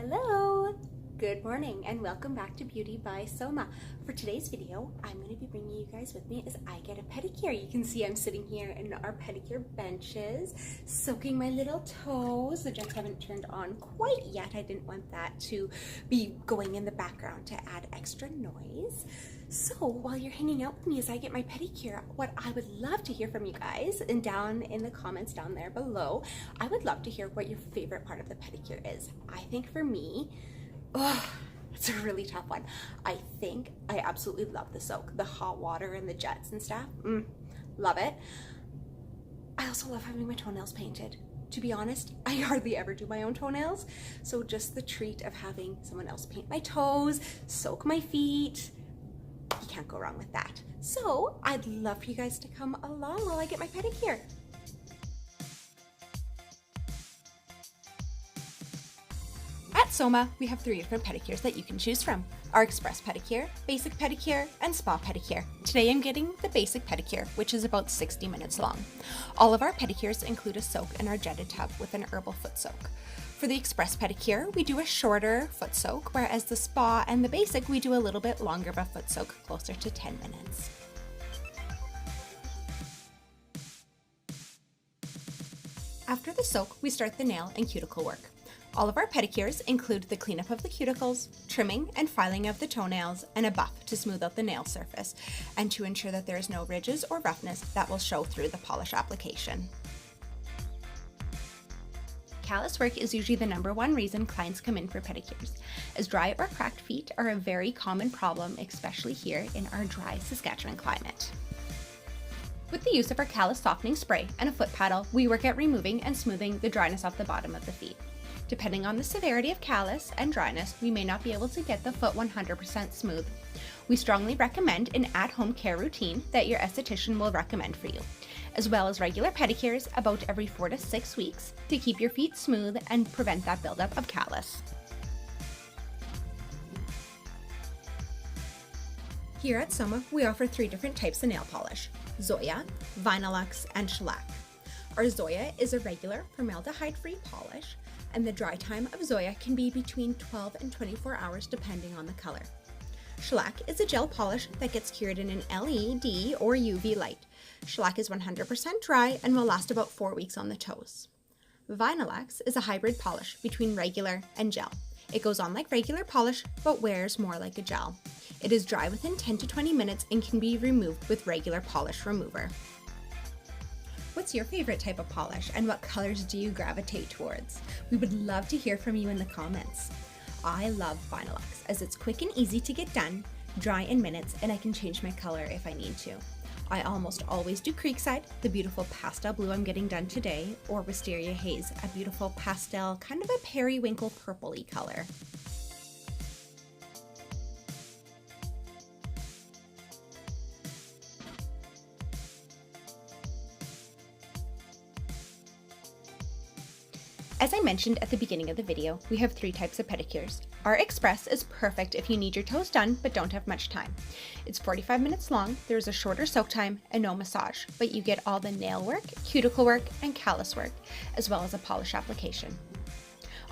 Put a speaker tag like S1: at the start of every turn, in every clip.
S1: Hello! Good morning and welcome back to Beauty by Soma. For today's video, I'm going to be bringing you guys with me as I get a pedicure. You can see I'm sitting here in our pedicure benches, soaking my little toes. The jets haven't turned on quite yet. I didn't want that to be going in the background to add extra noise. So while you're hanging out with me as I get my pedicure, what I would love to hear from you guys, and down in the comments down there below, I would love to hear what your favorite part of the pedicure is. I think for me, it's a really tough one. I think I absolutely love the soak, the hot water and the jets and stuff. Love it. I also love having my toenails painted. To be honest, I hardly ever do my own toenails, so just the treat of having someone else paint my toes, soak my feet, you can't go wrong with that. So I'd love for you guys to come along while I get my pedicure. At Soma, we have 3 different pedicures that you can choose from: our express pedicure, basic pedicure, and spa pedicure. Today I'm getting the basic pedicure, which is about 60 minutes long. All of our pedicures include a soak in our jetted tub with an herbal foot soak. For the express pedicure, we do a shorter foot soak, whereas the spa and the basic, we do a little bit longer of a foot soak, closer to 10 minutes. After the soak, we start the nail and cuticle work. All of our pedicures include the cleanup of the cuticles, trimming and filing of the toenails, and a buff to smooth out the nail surface, and to ensure that there is no ridges or roughness that will show through the polish application. Callus work is usually the #1 reason clients come in for pedicures, as dry or cracked feet are a very common problem, especially here in our dry Saskatchewan climate. With the use of our callus softening spray and a foot paddle, we work at removing and smoothing the dryness off the bottom of the feet. Depending on the severity of callus and dryness, we may not be able to get the foot 100% smooth. We strongly recommend an at-home care routine that your esthetician will recommend for you, as well as regular pedicures about every 4 to 6 weeks to keep your feet smooth and prevent that buildup of callus. Here at Soma, we offer 3 different types of nail polish: Zoya, Vinylux, and Shellac. Our Zoya is a regular formaldehyde-free polish, and the dry time of Zoya can be between 12 and 24 hours depending on the color. Shellac is a gel polish that gets cured in an LED or UV light. Shellac is 100% dry and will last about 4 weeks on the toes. Vinylux is a hybrid polish between regular and gel. It goes on like regular polish, but wears more like a gel. It is dry within 10 to 20 minutes and can be removed with regular polish remover. What's your favorite type of polish, and what colors do you gravitate towards? We would love to hear from you in the comments. I love Vinylux as it's quick and easy to get done, dry in minutes, and I can change my color if I need to. I almost always do Creekside, the beautiful pastel blue I'm getting done today, or Wisteria Haze, a beautiful pastel, kind of a periwinkle purpley color. As I mentioned at the beginning of the video, we have 3 types of pedicures. Our Express is perfect if you need your toes done but don't have much time. It's 45 minutes long, there is a shorter soak time and no massage, but you get all the nail work, cuticle work, and callus work, as well as a polish application.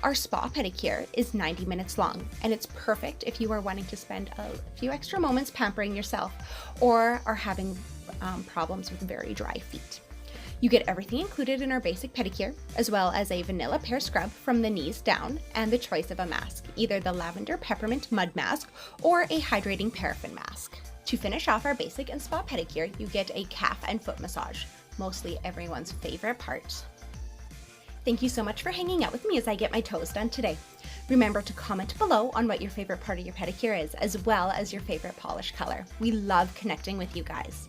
S1: Our Spa pedicure is 90 minutes long, and it's perfect if you are wanting to spend a few extra moments pampering yourself or are having problems with very dry feet. You get everything included in our basic pedicure, as well as a vanilla pear scrub from the knees down and the choice of a mask, either the lavender peppermint mud mask or a hydrating paraffin mask. To finish off our basic and spa pedicure, you get a calf and foot massage, mostly everyone's favorite part. Thank you so much for hanging out with me as I get my toes done today. Remember to comment below on what your favorite part of your pedicure is, as well as your favorite polish color. We love connecting with you guys.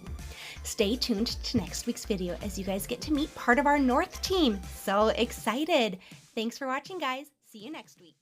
S1: Stay tuned to next week's video as you guys get to meet part of our North team. So excited! Thanks for watching, guys. See you next week.